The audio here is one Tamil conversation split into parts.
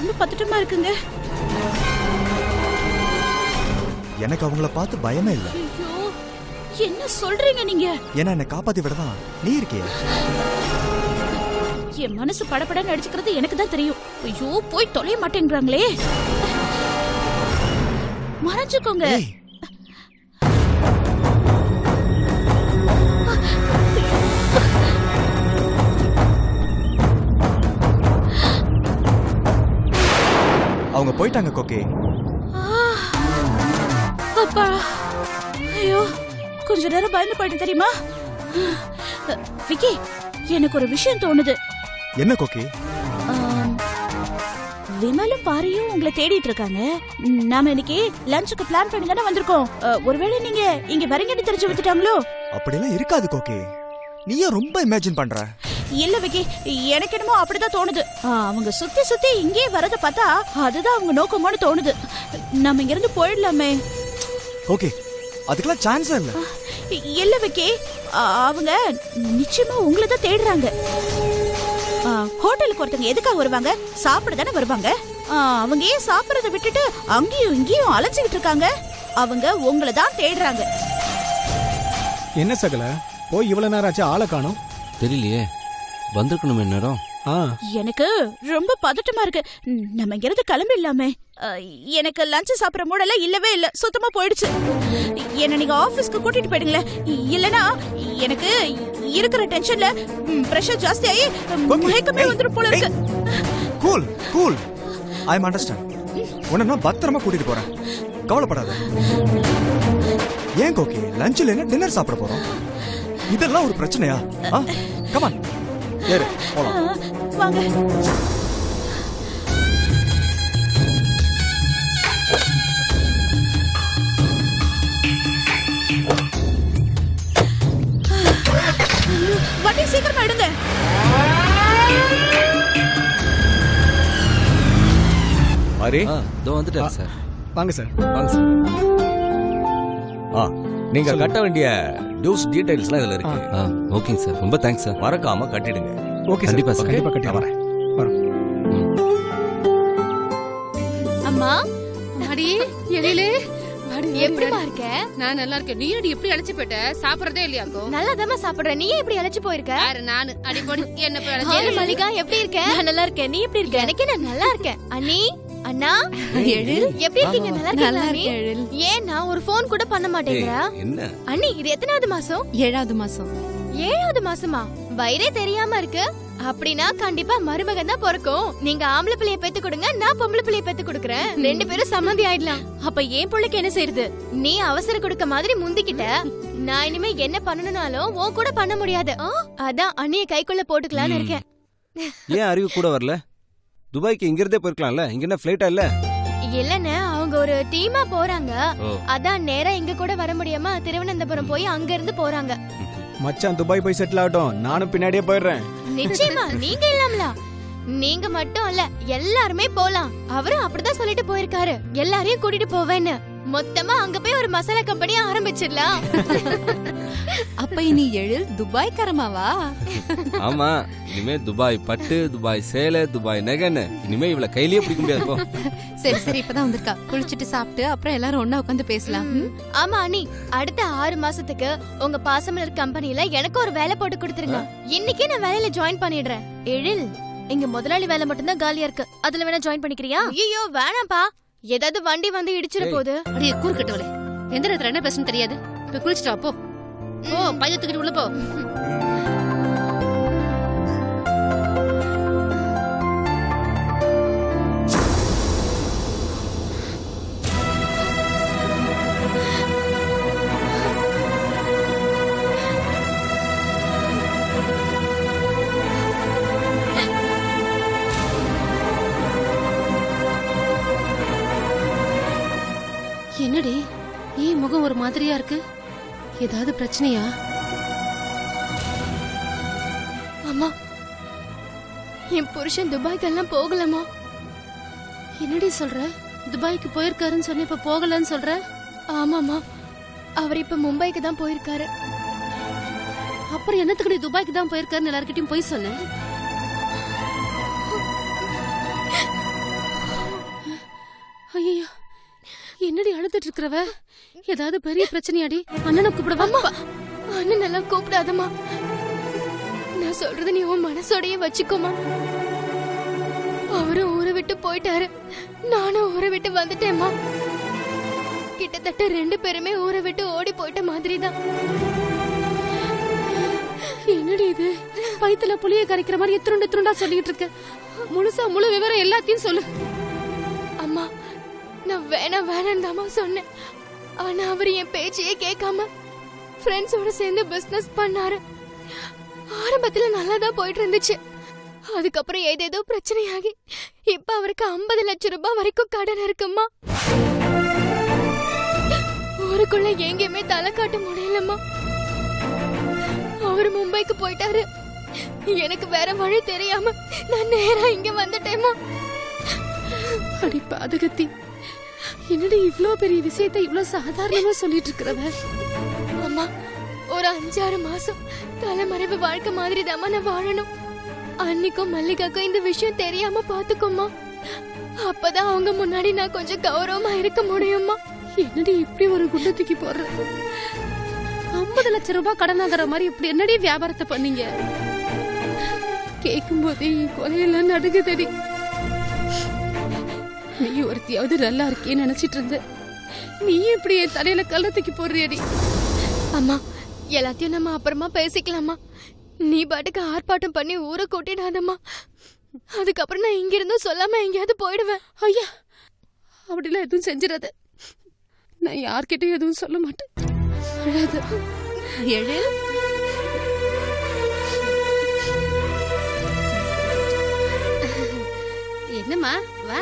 ரொம்ப பதட்டமா இருக்குங்க. எனக்கு அவங்கள பார்த்து பயமே இல்ல. ஐயோ, என்ன சொல்றீங்க நீங்க? ஏன்னா என்ன காப்பாத்தி விடதான் நீ இருக்கே. என் மனசு படபடன்னு அடிச்சுக்கிறது எனக்கு தான் தெரியும். ஐயோ, போய் தொலைய மாட்டேங்கிறாங்களே. மறைஞ்சுக்கோங்க. அவங்க போயிட்டாங்க கோகே. அப்பா, ஐயோ, கொஞ்ச நேரம் பயந்து போயிட்டு தெரியுமா? விக்கி, எனக்கு ஒரு விஷயம் தோணுது. என்ன கோகே? விமலும் பாரியும் உங்களை தேடிட்டு இருக்காங்க. நாம இன்னைக்கு லஞ்சுக்கு பிளான் பண்ணி தானே வந்திருக்கோம். ஒருவேளை நீங்க இங்க வரீங்கன்னு தெரிஞ்சு விட்டுட்டாங்களோ? அப்படிலாம் இருக்காது கோகே, நீயே ரொம்ப இமேஜின் பண்ற. இல்ல விக்கி, எனக்கு என்னமோ அப்படிதான் தோணுது. அவங்க சுத்தி சுத்தி இங்கே வரத பார்த்தா அதுதான் அவங்க நோக்கமானு தோணுது. நம்ம இங்க இருந்து போயிடலாமே. ஓகே, அதுக்கெல்லாம் சான்ஸே இல்ல. இல்ல விக்கி, அவங்க நிச்சயமா உங்களை தான் தேடுறாங்க. ஹோட்டலுக்கு ஒருத்தங்க எதுக்காக வருவாங்க? சாப்பிட தானே வருவாங்க. அவங்க ஏன் சாப்பிடறத விட்டுட்டு அங்கேயும் இங்கேயும் அலைஞ்சிட்டு இருக்காங்க? அவங்க உங்களை தான் தேடுறாங்க. என்ன சகல போய் இவ்வளவு நேரம் ஆச்சு, ஆளை காணோம். தெரியலையே, வந்திருக்கணும் நேரம். எனக்கு ரொம்ப பதட்டமா இருக்கு. நம்ம இங்க இருந்து கிளம்பிடலாமே. எனக்கு லஞ்ச் சாப்பிடுற மூடெல்லாம் இல்லவே இல்ல, சுத்தமா போயிடுச்சு. என்ன நீங்க ஆபீஸ்க்கு கூட்டிட்டு போயிடுங்களே, இல்லனா எனக்கு இருக்கிற டென்ஷன்ல பிரஷர் ஜாஸ்தி ஆகி மயக்கமே வந்துரும் போல இருக்கு. Cool cool, I understand. உன்னை நான் பத்திரமா கூட்டிட்டு போறேன், கவலைப்படாத. ஏன் கோகே, லஞ்ச் இல்லைன்னா டின்னர் சாப்பிட போறோம். இதெல்லாம் ஒரு பிரச்சனையா? கம் ஆன், ஏறு போலாம். வாங்க. வண்டி சீக்கிரமா எடுங்க. அரே, இதோ வந்துட்டாரு சார். வாங்க சார். வாங்க சார். நீங்க கட்ட வேண்டிய டியூஸ் டீடைல்ஸ்லாம் இதுல இருக்கு. ஓகேங்க சார், ரொம்ப தேங்க்ஸ் சார். மறக்காம கட்டிடுங்க. ஓகே, கண்டிப்பா சார், கண்டிப்பா கட்டி வரேன். அம்மா, அடி எழிலே, எப்படிமா இருக்க? நான் நல்லா இருக்கேன். நீ அடி எப்படி அழைச்சு போயிட்ட? சாப்பிடறதே இல்லையாக்கோ? நல்லாதாம்மா சாப்பிடுறேன். நீ எப்படி அழைச்சு போயிருக்க? யாரு? நானு. அடி போடி, என்ன போய் ஹலோ அழைச்சு? மல்லிகா, எப்படி இருக்க? நான் நல்லா இருக்கேன். நீ எப்படி இருக்க? எனக்கு நான் நல்லா இருக்கேன். அண்ணி, அண்ணா, எழில், எப்படி இருக்கீங்க? நல்லா நல்லா இருக்கீங்களா? இருக்கேன் எழில். ஏன் நான் ஒரு ஃபோன் கூட பண்ண மாட்டேங்கறா? என்ன அண்ணி, இது எத்தனாவது மாசம்? 7வது மாசம். 7வது மாசமா? வயிறே தெரியாம இருக்கு. அப்படினா கண்டிப்பா மருமகன் தான் பிறக்கும். நீங்க ஆம்பளை பிள்ளைய பெத்து கொடுங்க, நான் பொம்பளை பிள்ளைய பெத்து கொடுக்கறேன். ரெண்டு பேரும் சம்மந்தி ஆயிடலாம். அப்ப ஏன் பிள்ளைக்கு என்ன செய்யறது? நீ அவசர கொடுக்க மாதிரி முந்திக்கிட்ட. நான் இனிமே என்ன பண்ணனும்னாலும் உன் கூட பண்ண முடியாது. அதான் அண்ணிய கைக்குள்ள போட்டுக்கலாம்னு இருக்கேன். ஏன் அறிவு கூட வரல? துபாய்க்கு இங்க இருந்தே போயிருக்கலாம்ல, இங்க என்ன ஃளைட்டா இல்ல? இல்லன்னு அவங்க ஒரு டீமா போறாங்க. அதான் நேரா இங்க கூட வர முடியாம திருவனந்தபுரம் போய் அங்க இருந்து போறாங்க. மச்சான் துபாய் போய் செட்டில் ஆகட்டும், நானும் பின்னாடியே போயிடுறேன். நிச்சயமா, நீங்க இல்லாமலா? நீங்க மட்டும் இல்ல, எல்லாருமே போலாம். அவரும் அப்படிதான் சொல்லிட்டு போயிருக்காரு, எல்லாரையும் கூட்டிட்டு போவேன்னு. மொத்தமா அங்க போய் ஒரு மசாலா கம்பெனி ஆரம்பிச்சிடலாம். அப்ப இனி எழில் துபாய் கரமாவா? ஆமா, இனிமே துபாய் பட்டு, துபாய் சேலை, துபாய் நகைன்னு இனிமே இவள கையிலேயே பிடிக்க முடியாது போ. சரி சரி, இப்பதான் வந்திருக்கா. குளிச்சிட்டு சாப்பிட்டு அப்புறம் எல்லாரும் ஒண்ணா உட்காந்து பேசலாம். ஆமா அண்ணி, அடுத்த 6 மாசத்துக்கு உங்க பாசமலர் கம்பெனில எனக்கு ஒரு வேலை போட்டு கொடுத்துருங்க. இன்னைக்கே நான் வேலையில ஜாயின் பண்ணிடுறேன். எழில், இங்க முதலாளி வேலை மட்டும் தான் காலியா இருக்கு. அதுல வேணா ஜாயின் பண்ணிக்கிறியா? ஐயோ வேணாம்பா, ஏதாவது வண்டி வந்து இடிச்சிட போகுது. அடி கூறுக்கட்டவளே, எந்த நேரத்துல என்ன பேசணும் தெரியாது. போய் குளிச்சுட்டு வா, போ. ஓ, பைய தூக்கிட்டு உள்ள போ. என்னடி, ஏன் முகம் ஒரு மாதிரியா இருக்கு? ஏதாவது பிரச்சனையா? அம்மா, என் புருஷன் துபாய்க்கெல்லாம் போகலாமா? என்னடி சொல்ற? துபாய்க்கு போயிருக்காருன்னு சொன்ன, இப்ப போகலன்னு சொல்ற? ஆமாமா, அவர் இப்ப மும்பைக்கு தான் போயிருக்காரு. அப்புறம் என்னத்துக்கு துபாய்க்கு தான் போயிருக்காருன்னு எல்லார்கிட்டயும் போய் சொன்ன? என்னடி அழுதுட்டு இருக்கிறவ? ஏதாவது பெரிய பிரச்சனையாடி? அண்ணனை கூப்பிடவா? அண்ணன் எல்லாம் கூப்பிடாதம்மா. நான் சொல்றது நீ உன் மனசோடயே வச்சுக்கோமா. அவரும் ஊரை விட்டு போயிட்டாரு, நானும் ஊரை விட்டு வந்துட்டேம்மா. கிட்டத்தட்ட 2 பேருமே ஊரை விட்டு ஓடி போயிட்ட மாதிரிதான். என்னடி இது? வயித்துல புளிய கரைக்கிற மாதிரி எத்துருண்டா சொல்லிட்டு இருக்க. முழு விவரம் எல்லாத்தையும் சொல்லு. அம்மா, நான் வேணாம் தாமா சொன்னேன். ஆனா அவர் என் பேச்சையே கேட்காம ஃப்ரெண்ட்ஸோட சேர்ந்து பிசினஸ் பண்ணாரு. ஆரம்பத்துல நல்லா தான் போயிட்டு இருந்துச்சு. அதுக்கப்புறம் ஏதேதோ பிரச்சனையாகி இப்ப அவருக்கு 50 லட்சம் ரூபாய் வரைக்கும் கடன் இருக்குமா. ஊருக்குள்ள எங்கேயுமே தலை காட்ட முடியலம்மா. அவர் மும்பைக்கு போயிட்டாரு. எனக்கு வேற வழி தெரியாம நான் நேரா இங்க வந்துட்டேம்மா. அடி பாதகத்தி, என்னடி இவ்ளோ பெரிய விஷயத்தை இவ்ளோ சாதாரணமா சொல்லிட்டு இருக்கிறவ? அம்மா, ஒரு 5-6 மாசம் தலைமறைவு வாழ்க்கை மாதிரி தாம்மா நான் வாழணும். அன்னிக்கும் மல்லிகாக்கும் இந்த விஷயம் தெரியாம பாத்துக்கோமா. அப்பதான் அவங்க முன்னாடி நான் கொஞ்சம் கௌரவமா இருக்க முடியுமா. என்னடி இப்படி ஒரு குண்டை தூக்கி போடுற? 50 லட்சம் ரூபாய் கடனாகிற மாதிரி இப்படி என்னடி வியாபாரத்தை பண்ணீங்க? கேட்கும் போதே என் கொலையெல்லாம் நடுங்குதடி. நீ ஒருத்தியாவது நல்லா இருக்கேன்னு நினைச்சிட்டு இருந்த, நீ இப்படி என் தலையில கல்ல தூக்கி போடுறியடி. அம்மா, எல்லாத்தையும் நம்ம அப்புறமா பேசிக்கலாமா. நீ பாட்டுக்கு ஆர்ப்பாட்டம் பண்ணி ஊரை கூட்டிடாதம்மா. அதுக்கப்புறம் நான் இங்க இருந்தும் சொல்லாம எங்கேயாவது போயிடுவேன். ஐயா, அப்படிலாம் எதுவும் செஞ்சிடாத. நான் யார்கிட்டயும் எதுவும் சொல்ல மாட்டேன். அழாத. எழு. என்னம்மா, வா.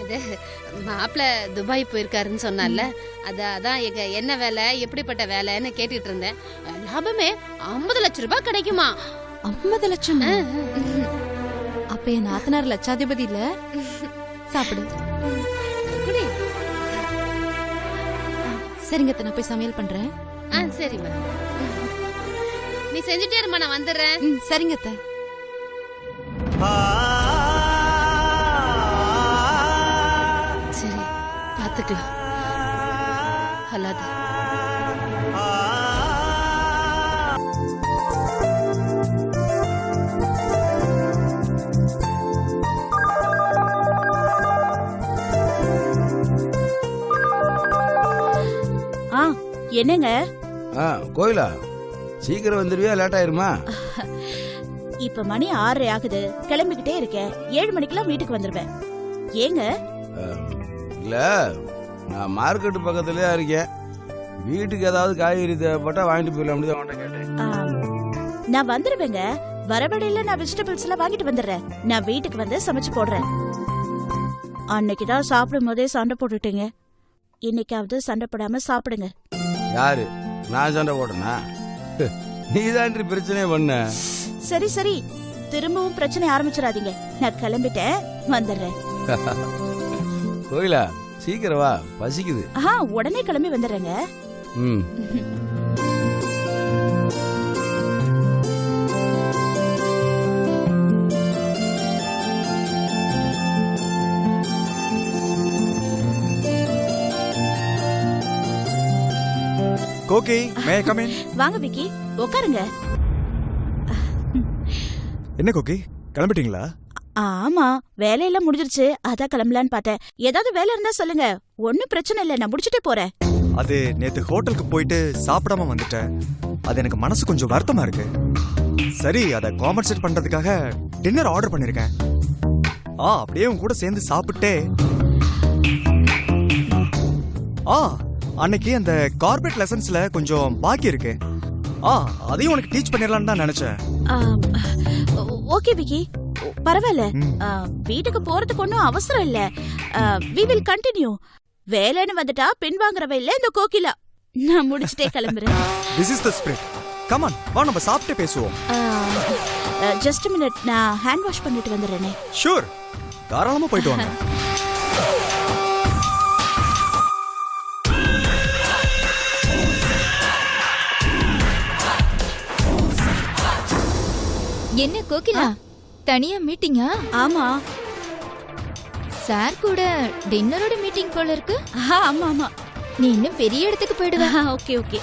அது மாப்பிள்ள துபாய் போயிருக்காருன்னு சொன்னால, அதான் எங்க என்ன வேலை, எப்படிப்பட்ட வேலைன்னு கேட்டுட்டு இருந்தேன். லாபமே 50 லட்சம் ரூபாய் கிடைக்குமா? 50 லட்சம்? அப்ப என் நாத்தனார் லட்சாதிபதி இல்ல? சாப்பிடு. சரிங்க, நான் போய் சமையல் பண்றேன். சரிம்மா, நீ செஞ்சுட்டே இருமா, நான் வந்துடுறேன். சரிங்க அத்தை. சரி, பாத்துக்கலாம். அல்லாத என்னங்க? கோயிலா, சீக்கிரம் வந்துருவியா, லேட் ஆயிருமா? இப்ப மணி 6 ஆகுது. கிளம்பிக்கிட்டே இருக்கேன். 7 மணிக்கெல்லாம் வீட்டுக்கு வந்துருவேன். ஏங்க? இல்ல, நான் மார்க்கெட் பக்கத்துலயே இருக்கேன். வீட்டுக்கு ஏதாவது காய்கறி தேவைப்பட்டா வாங்கிட்டு போயிடலாம் தான் உன்கிட்ட கேட்டேன். நான் வந்துருவேங்க. வரவடையில நான் வெஜிடபிள்ஸ் எல்லாம் வாங்கிட்டு வந்துடுறேன். நான் வீட்டுக்கு வந்து சமைச்சு போடுறேன். அன்னைக்குதான் சாப்பிடும் போதே சண்டை போட்டுட்டீங்க. இன்னைக்காவது சண்டை போடாம சாப்பிடுங்க. யாரு? நான் சண்டை போட்டேனா? நீதான் பிரச்சனையே பண்ண. சரி சரி, திரும்பவும் பிரச்சனை ஆரம்பிச்சிடாதீங்க. நான் கிளம்பிட்டேன், வந்துடுறேன். கோயிலா, சீக்கிரம் வா, பசிக்குது. உடனே கிளம்பி வந்துடுறேங்க. கோகி, மே ஐ கம் இன்? வாங்க விக்கி, உட்காருங்க. என்ன கோகி, கிளம்பிட்டீங்களா? ஆமா, வேலையெல்லாம் முடிஞ்சிருச்சு. அதான் கிளம்பலான்னு பார்த்தேன். ஏதாவது வேலை இருந்தா சொல்லுங்க, ஒன்னும் பிரச்சனை இல்ல, நான் முடிச்சுட்டே போறேன். அது நேத்து ஹோட்டலுக்கு போயிட்டு சாப்பிடாம வந்துட்டேன். அது எனக்கு மனசு கொஞ்சம் வருத்தமா இருக்கு. சரி, அதை காம்பன்சேட் பண்றதுக்காக டின்னர் ஆர்டர் பண்ணிருக்கேன். அப்படியே உன் கூட சேர்ந்து சாப்பிட்டே. அன்னைக்கு அந்த கார்பரேட் லெசன்ஸ்ல கொஞ்சம் பாக்கி இருக்கு. அதையும் உனக்கு டீச் பண்ணிடலாம்னு தான் நினைச்சேன். ஓகே விக்கி, பரவாயில்ல. வீட்டுக்கு போறதுக்கு ஒன்னும் அவசரம் இல்ல. we will continue. வேலைன்னு வந்துட்டா பின்வாங்குறவ இல்ல இந்த கோகிலா. நான் முடிச்சிட்டே கிளம்புறேன். This is the spirit. Come on, வா நம்ம சாப்பிட்டு பேசுவோம். ஜஸ்ட் a minute, நான் ஹேண்ட் வாஷ் பண்ணிட்டு வந்துடுறேனே. ஷூர், தாராளமா போயிட்டு வாங்க. என்ன கோகிலா, தனியா மீட்டிங்கா? ஆமா. சார் கூட டின்னரோட மீட்டிங் போல இருக்கு. ஆமா ஆமா. நீ இன்னும் பெரிய இடத்துக்கு போயிடுவ. Okay okay.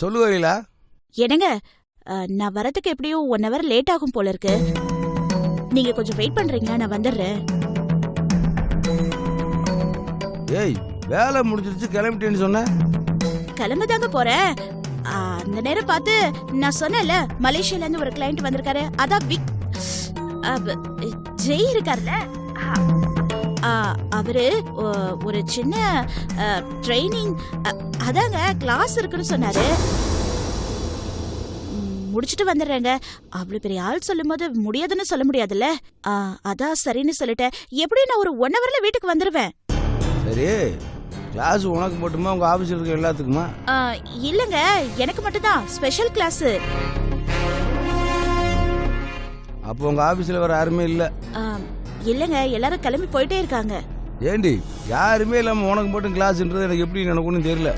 சொல்லு வரீங்களா? என்னங்க, நான் வரதுக்கு எப்படியும் 1 hour லேட் ஆகும் போல இருக்கு. நீங்க கொஞ்சம் வெயிட் பண்றீங்களா? நான் வந்துடுறேன். ஏய், வேலை முடிஞ்சிருச்சு கிளம்பிட்டேன்னு சொன்ன. கிளம்பதாங்க போறேன். அந்த நேரம் பார்த்து நான் சொன்னேன்ல, மலேசியால இருந்து ஒரு கிளையண்ட் வந்திருக்காரு. அதான் ஜெய் இருக்கார்ல, அவரு ஒரு சின்ன ட்ரைனிங், அதாங்க கிளாஸ் இருக்குன்னு சொன்னாரு. முடிச்சுட்டு வந்துடுறேங்க. அவ்வளவு பெரிய ஆள் சொல்லும் போது முடியாதுன்னு சொல்ல முடியாதுல்ல. அதான் சரின்னு சொல்லிட்டேன். எப்படியும் நான் ஒரு 1 hourல வீட்டுக்கு வந்துருவேன். சரி, கிளாஸ் உனக்கு மட்டுமா உங்க ஆபீஸ்ல இருக்க எல்லாத்துக்குமா? இல்லங்க, எனக்கு மட்டும்தான் ஸ்பெஷல் கிளாஸ். அப்போ உங்க ஆபீஸ்ல வேற யாருமே இல்ல? இல்லங்க, எல்லாரும் கிளம்பி போயிட்டே இருக்காங்க. ஏண்டி, யாருமே இல்லாம உனக்கு மட்டும் கிளாஸ்ன்றது எனக்கு எப்படி நடக்கும்னு தெரியல.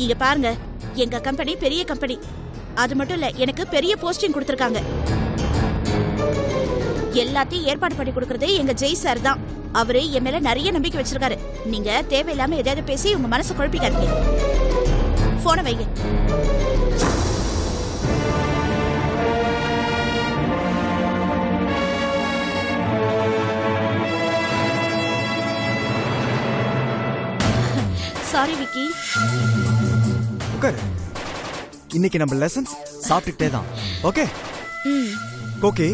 இங்க பாருங்க, எங்க கம்பெனி பெரிய கம்பெனி. அது மட்டும் இல்ல, எனக்கு பெரிய போஸ்டிங் கொடுத்திருக்காங்க. எல்லாத்தையும் ஏற்பாடு பண்ணி கொடுக்கறதே எங்க ஜெய் சார் தான். அவரு என் மேல நிறைய நம்பிக்கை வச்சிருக்காரு. நீங்க தேவையில்லாம எதையாவது பேசி உங்க மனசை குழப்பிக்காதீங்க. போனை வைங்க. சாரி விக்கி. உட்காரு. இன்னைக்கு நம்ம லெசன்ஸ் சாப்பிட்டுட்டே தான். Okay okay.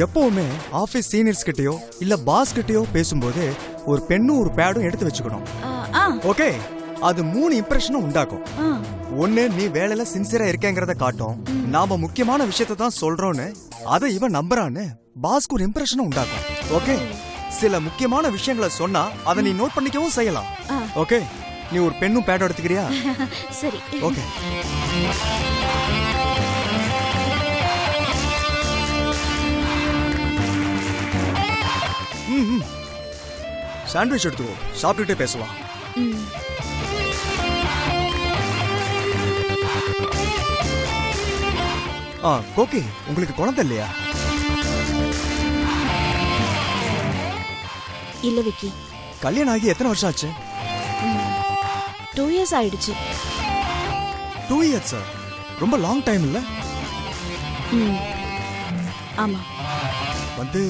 எப்பவுமே ஆபீஸ் சீனியர்ஸ் கிட்டயோ இல்ல பாஸ் கிட்டயோ பேசும்போது ஒரு பெண்ணும் ஒரு பேடும் எடுத்து வச்சுக்கணும். ஓகே, அது 3 இம்ப்ரெஷனும் உண்டாக்கும். ஒண்ணு, நீ வேலையில சின்சியரா இருக்கேங்கிறத காட்டும். நாம முக்கியமான விஷயத்தை தான் சொல்றோம்னு அதை இவன் நம்புறான்னு பாஸ்க்கு ஒரு இம்ப்ரெஷனும் உண்டாக்கும். ஓகே, சில முக்கியமான விஷயங்களை சொன்னா அதை நீ நோட் பண்ணிக்கவும் செய்யலாம். ஓகே, நீ ஒரு பெண்ணும் பேடும் எடுத்துக்கிறியா? சரி. ஓகே. சாண்ட்விச் எடுத்துக்கோ, சாப்பிட்டுட்டே பேசலாம். ஓகே, உங்களுக்கு குழந்தை இல்லையா? இல்ல விக்கி. கல்யாணம் ஆகி எத்தனை வருஷம் ஆச்சு? 2 years ஆயிடுச்சு. 2 years? ரொம்ப லாங் டைம் இல்ல? ஆமா. வந்து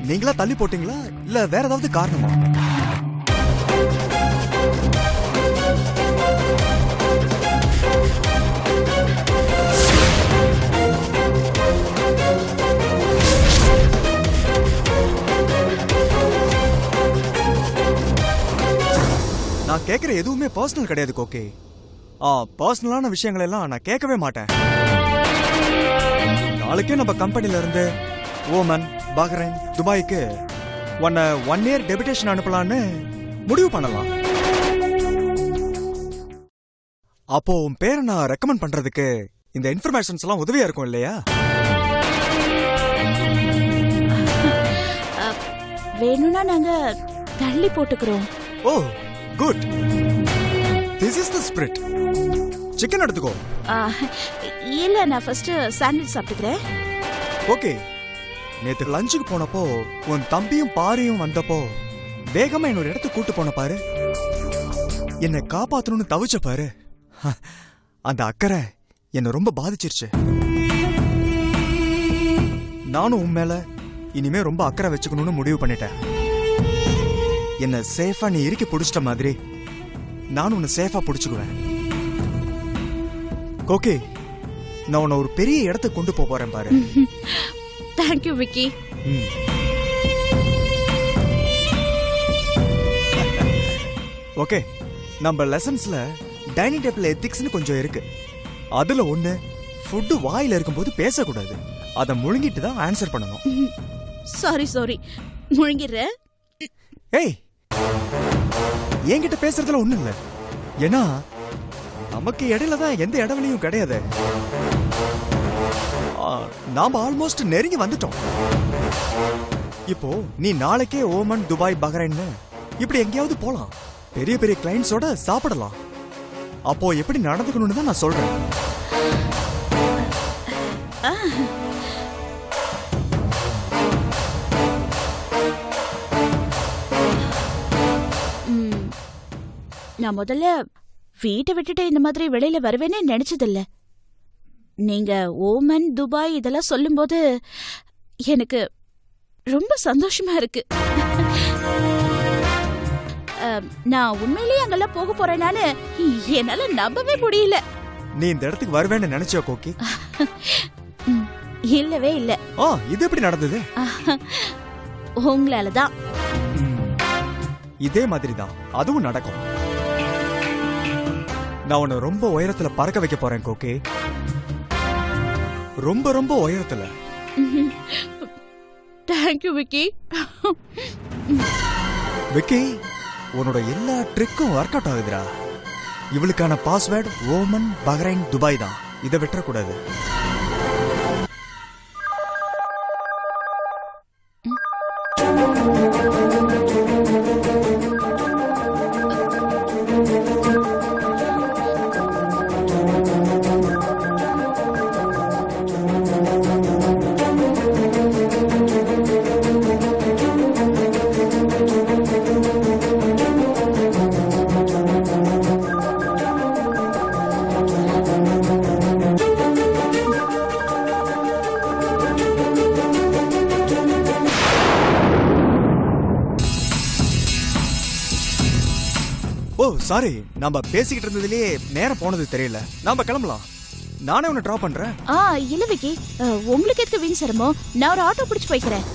நீங்களா தள்ளி போட்டீங்களா இல்ல வேற ஏதாவது காரணமா? நான் கேக்குற எதுவுமே பர்சனல் கிடையாது கோகே. பர்சனலான விஷயங்கள் எல்லாம் நான் கேட்கவே மாட்டேன். நாளைக்கே நம்ம கம்பெனில இருந்து ஓமன், பஹ்ரைன், துபாய்க்கு 1 year டெபுடேஷன் அனுப்பலான்னு முடிவு பண்ணலாம். அப்போ உன் பேரை நான் ரெக்கமெண்ட் பண்றதுக்கு இந்த இன்ஃபர்மேஷன்ஸ் எல்லாம் உதவியா இருக்கும் இல்லையா? வேணும்னா நாங்க தள்ளி போட்டுக்கிறோம். Oh good. This is the spirit. Chicken எடுத்துக்கோ. இல்ல, நான் ஃபர்ஸ்ட் சாண்ட்விச் சாப்பிட்டுக்கிறேன். ஓகே. நேத்து லஞ்சுக்கு போனப்போ உன் தம்பியும் பாரியும் வந்தப்போ வேகமா என்னோட இடத்துக்கு கூட்டு போன பாரு. என்னை காப்பாத்தணும்னு தவிச்ச பாரு. அந்த அக்கறை என்ன ரொம்ப பாதிச்சிருச்சு. நானும் உன் மேல இனிமே ரொம்ப அக்கறை வச்சுக்கணும்னு முடிவு பண்ணிட்டேன். என்ன சேஃபா நீ இறுக்கி பிடிச்சிட்ட மாதிரி நானும் உன்னை சேஃபா பிடிச்சுக்குவேன். ஓகே, நான் உன்னை ஒரு பெரிய இடத்துக்கு கொண்டு போறேன் பாரு. Thank you Vicky. ஓகே, நம்ம லெசன்ஸ்ல டைனிங் டேபிள் எத்திக்ஸ்னு கொஞ்சம் இருக்கு. அதுல ஒண்ணு, ஃபுட் வாயில இருக்கும்போது பேசக்கூடாது. அதை முழுங்கிட்டு தான் ஆன்சர் பண்ணணும். சாரி முழுங்கிடுறேன். ஏய், என்கிட்ட பேசுறதுல ஒண்ணும் இல்ல. ஏன்னா நமக்கு இடையில தான் எந்த இடவெளியும் கிடையாது. நாம ஆல்மோஸ்ட் நெருங்கி வந்துட்டோம். இப்போ நீ நாளைக்கே ஓமன், துபாய், பஹ்ரைன் இப்படி எங்கேயாவது போலாம். பெரிய பெரிய கிளைண்ட்ஸோட சாப்பிடலாம். அப்போ எப்படி நடந்துக்கணும்னு தான் நான் சொல்றேன். நான் முதல்ல வீட்டை விட்டுட்டு இந்த மாதிரி வெளியில வருவேன்னு நினைச்சதில்ல. நீங்க ஓமன், துபாய் இதெல்லாம் சொல்லும்போது எனக்கு ரொம்ப சந்தோஷமா இருக்கு. நான் உண்மையிலேயே அங்கெல்லாம் போக போறேனான்னு என்னால நம்பவே முடியல. நீ இந்த இடத்துக்கு வருவேன்னு நினைச்சோ கோக்கி? இல்லவே இல்ல. இது எப்படி நடந்தது? உங்களாலதான். இதே மாதிரி தான் அதுவும் நடக்கும். நான் உன்னை ரொம்ப உயரத்துல பறக்க வைக்க போறேன் கோகே. ரொம்ப ரொம்ப உயரத்துல. தேங்க்யூ விக்கி. விக்கி, உன்னோட எல்லா ட்ரிக்கும் ஒர்க் அவுட் ஆகுதுடா. இவளுக்கான பாஸ்வேர்டு ஓமன், பஹ்ரைன், துபாய் தான். இதை விட்டுறக்கூடாது. ஓ சாரி, நம்ம பேசிக்கிட்டு இருந்ததுலயே நேரம் போனது தெரியல. நாம கிளம்பலாம். நானே உன்னை டிராப் பண்றேன். இல்ல விக்கி, உங்களுக்கு எதுக்கு வீண் சிரமம்? நான் ஒரு ஆட்டோ பிடிச்சு போய்க்கிறேன்.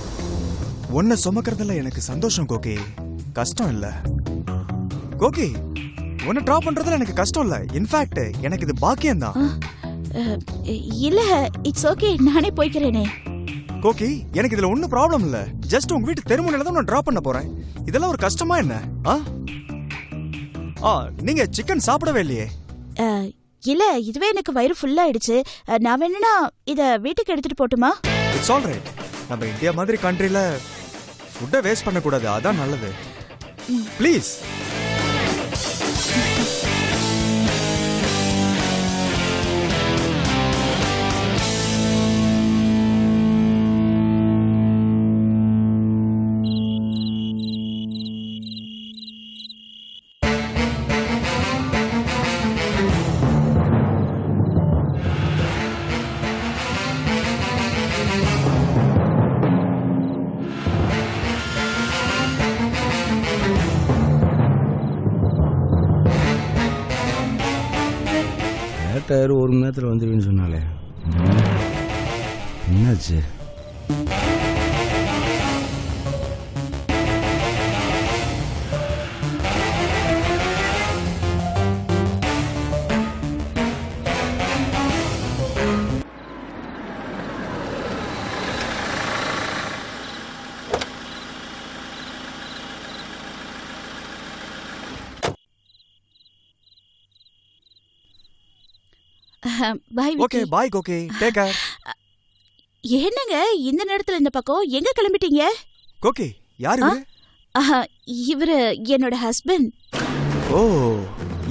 உன்னை சுமக்கிறதுல எனக்கு சந்தோஷம் கோகி, கஷ்டம் இல்ல. கோகி, உன்னை டிராப் பண்றதுல எனக்கு கஷ்டம் இல்ல. இன்ஃபேக்ட் எனக்கு இது பாக்கியம் தான். இல்ல, இட்ஸ் ஓகே, நானே போய்க்கிறேனே. கோகி, எனக்கு இதுல ஒன்னும் ப்ராப்ளம் இல்ல. ஜஸ்ட் உங்க வீட்டு தெருமுனையில தான் நான் டிராப் பண்ண போறேன். இதெல்லாம் ஒரு கஷ்டமா என்ன? நீங்க சிக்கன் சாப்பிடவே இல்லையே? இல்ல, இதுவே எனக்கு வயிறு ஃபுல் ஆயிடுச்சு. நான் வேணும்னா இத வீட்டுக்கு எடுத்துட்டு போட்டுமா? It's all right. நம்ம இந்தியா மாதிரி கண்ட்ரில ஃபுட்டை வேஸ்ட் பண்ண கூடாது. அதான் நல்லது. ப்ளீஸ். டயர் ஒரு மணி நேரத்தில் வந்துருவேன்னு சொன்னாலே, என்னாச்சு? Bye. Okay, bye Gogi. Take care. என்னங்க இந்த நேரத்துல இந்த பக்கம் எங்க கிளம்பிட்டீங்க? கோகி, யாரு? இவரு என்னோட ஹஸ்பண்ட். ஓ,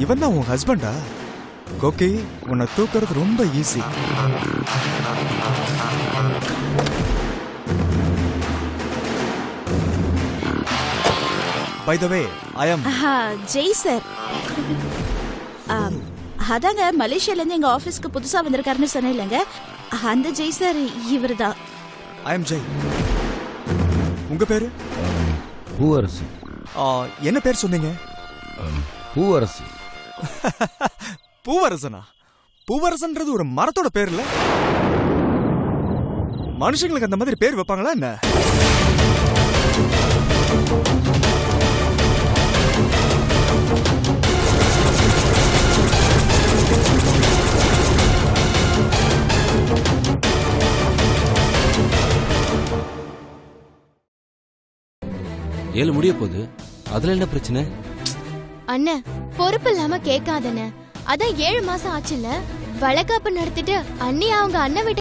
இவன் தான் உன் ஹஸ்பண்டா? கோகி, உன்னை தூக்குறது ரொம்ப easy. By the way, I am Jai sir. அதாங்க, மலேசியால இருந்து எங்க ஆபீஸ்க்கு புதுசா வந்திருக்காருன்னு சொன்னேன் இல்லங்க, அந்த ஜெய் சார் இவர்தான். ஐ அம் ஜெய். உங்க பேரு? பூவரசு. என்ன பேர் சொன்னீங்க? பூவரசு. பூவரசனா? பூவரசன்றது ஒரு மரத்தோட பேர் இல்ல? மனுஷங்களுக்கு அந்த மாதிரி பேர் வைப்பாங்களா என்ன? ஏழு முடிய போகுது, அதுல என்ன பிரச்சனை? அண்ணன், பொறுப்பு இல்லாம கேட்காதண்ண. அதான் 7 மாசம் ஆச்சுல்ல, வளகாப்பு நடத்திட்டு அண்ணி அவங்க அண்ணன் வீட்டு